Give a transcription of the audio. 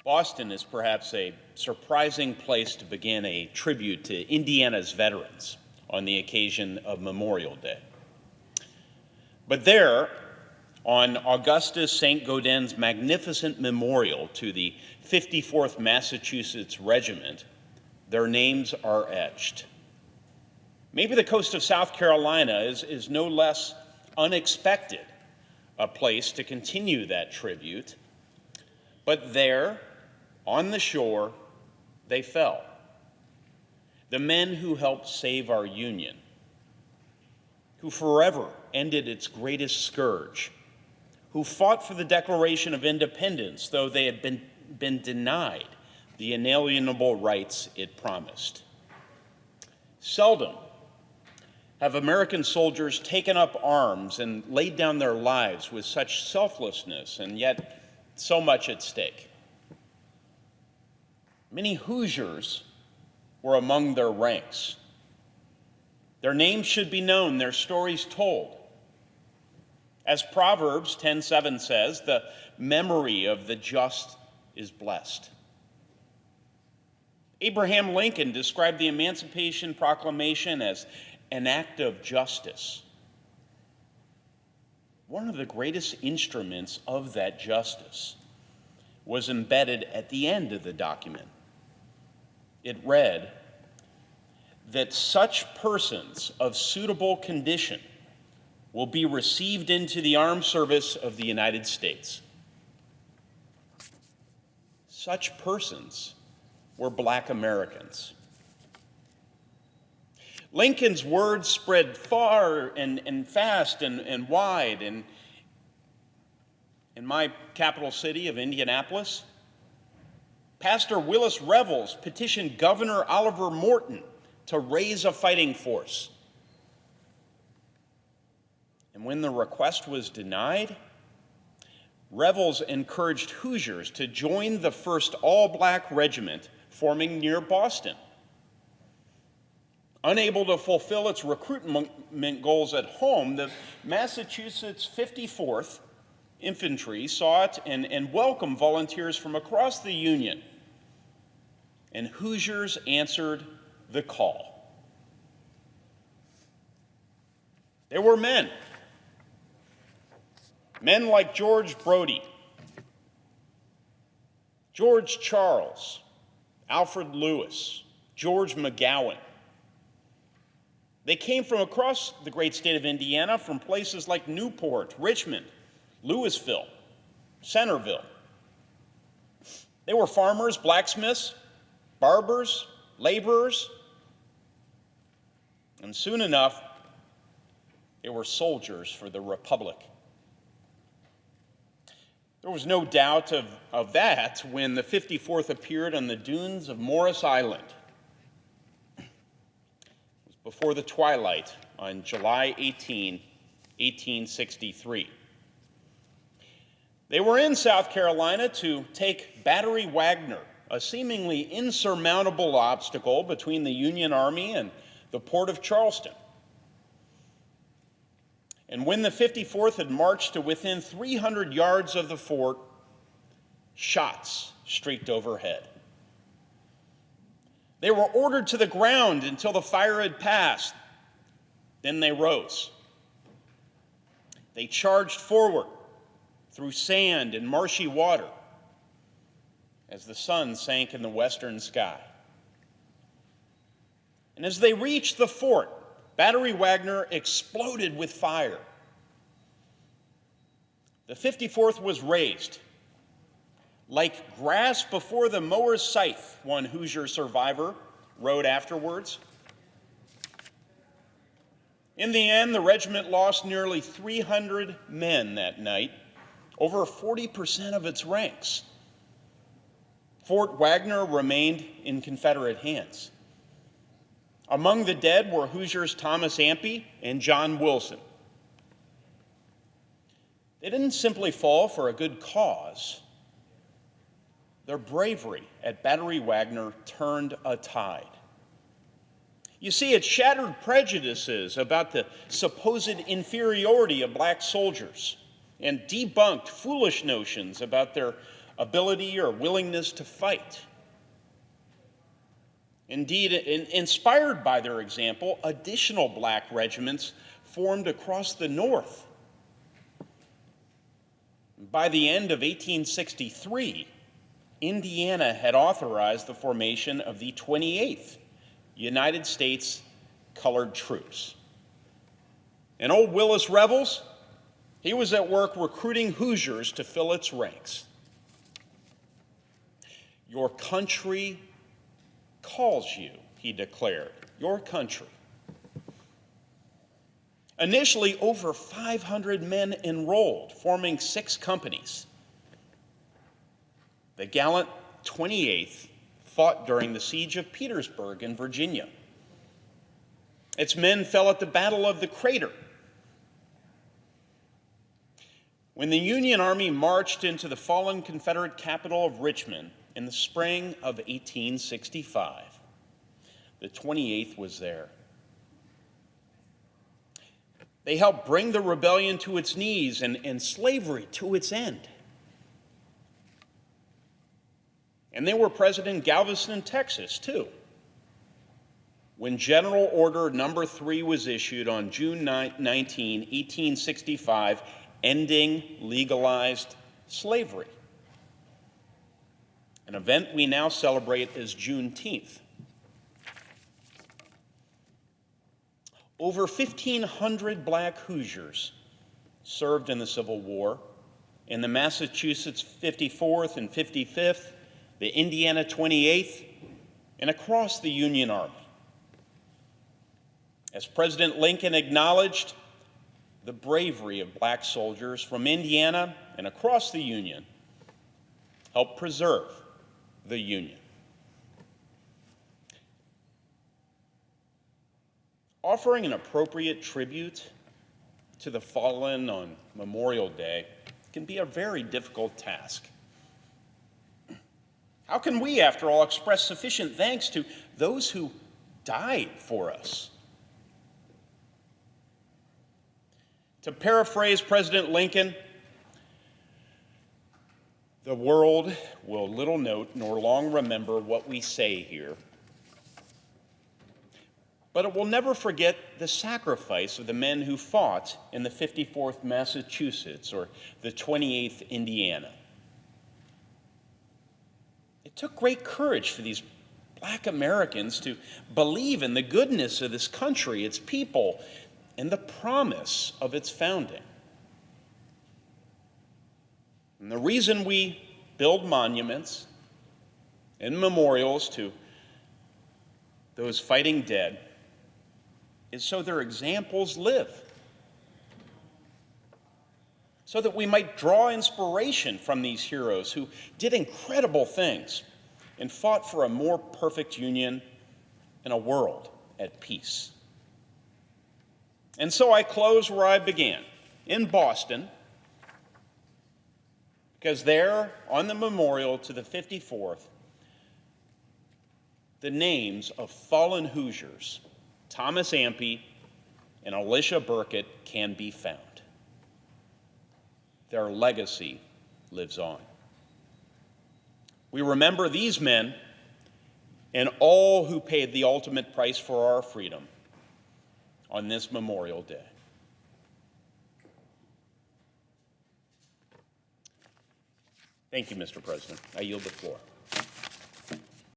Boston is perhaps a surprising place to begin a tribute to Indiana's veterans on the occasion of Memorial Day. But there, on Augustus St. Gaudens's magnificent memorial to the 54th Massachusetts Regiment, their names are etched. Maybe the coast of South Carolina is no less unexpected a place to continue that tribute, but there, on the shore, they fell. The men who helped save our Union, who forever ended its greatest scourge, who fought for the Declaration of Independence, though they had been denied the inalienable rights it promised. Seldom have American soldiers taken up arms and laid down their lives with such selflessness and yet so much at stake. Many Hoosiers were among their ranks. Their names should be known, their stories told. As Proverbs 10:7 says, the memory of the just is blessed. Abraham Lincoln described the Emancipation Proclamation as an act of justice. One of the greatest instruments of that justice was embedded at the end of the document. It read that such persons of suitable condition will be received into the armed service of the United States. Such persons were Black Americans. Lincoln's words spread far and fast and wide. And in my capital city of Indianapolis, Pastor Willis Revels petitioned Governor Oliver Morton to raise a fighting force. And when the request was denied, Revels encouraged Hoosiers to join the first all-Black regiment forming near Boston. Unable to fulfill its recruitment goals at home, the Massachusetts 54th Infantry sought and welcomed volunteers from across the Union, and Hoosiers answered the call. There were men like George Brody, George Charles, Alfred Lewis, George McGowan. They came from across the great state of Indiana, from places like Newport, Richmond, Louisville, Centerville. They were farmers, blacksmiths, barbers, laborers, and soon enough, they were soldiers for the Republic. There was no doubt of that when the 54th appeared on the dunes of Morris Island. It was before the twilight on July 18, 1863. They were in South Carolina to take Battery Wagner, a seemingly insurmountable obstacle between the Union Army and the port of Charleston. And when the 54th had marched to within 300 yards of the fort, shots streaked overhead. They were ordered to the ground until the fire had passed. Then they rose. They charged forward through sand and marshy water as the sun sank in the western sky. And as they reached the fort, Battery Wagner exploded with fire. The 54th was razed. Like grass before the mower's scythe, one Hoosier survivor wrote afterwards. In the end, the regiment lost nearly 300 men that night, over 40% of its ranks. Fort Wagner remained in Confederate hands. Among the dead were Hoosiers Thomas Ampey and John Wilson. They didn't simply fall for a good cause. Their bravery at Battery Wagner turned a tide. You see, it shattered prejudices about the supposed inferiority of Black soldiers and debunked foolish notions about their ability or willingness to fight. Indeed, inspired by their example, additional black regiments formed across the North. By the end of 1863, Indiana had authorized the formation of the 28th United States Colored Troops. And old Willis Revels, he was at work recruiting Hoosiers to fill its ranks. "Your country calls you," he declared, "your country." Initially, over 500 men enrolled, forming 6 companies. The gallant 28th fought during the siege of Petersburg in Virginia. Its men fell at the Battle of the Crater. When the Union Army marched into the fallen Confederate capital of Richmond in the spring of 1865, the 28th was there. They helped bring the rebellion to its knees and slavery to its end. And they were present in Galveston, Texas, too, when General Order Number 3 was issued on June 19, 1865, ending legalized slavery, an event we now celebrate as Juneteenth. Over 1,500 black Hoosiers served in the Civil War in the Massachusetts 54th and 55th, the Indiana 28th, and across the Union Army. As President Lincoln acknowledged, the bravery of black soldiers from Indiana and across the Union helped preserve the Union. Offering an appropriate tribute to the fallen on Memorial Day can be a very difficult task. How can we, after all, express sufficient thanks to those who died for us? To paraphrase President Lincoln, "The world will little note nor long remember what we say here, but it will never forget the sacrifice of the men who fought in the 54th Massachusetts or the 28th Indiana. It took great courage for these black Americans to believe in the goodness of this country, its people, and the promise of its founding. And the reason we build monuments and memorials to those fighting dead is so their examples live, so that we might draw inspiration from these heroes who did incredible things and fought for a more perfect union and a world at peace." And so I close where I began, in Boston, because there, on the memorial to the 54th, the names of fallen Hoosiers, Thomas Ampey and Alicia Burkett, can be found. Their legacy lives on. We remember these men and all who paid the ultimate price for our freedom on this Memorial Day. Thank you, Mr. President. I yield the floor.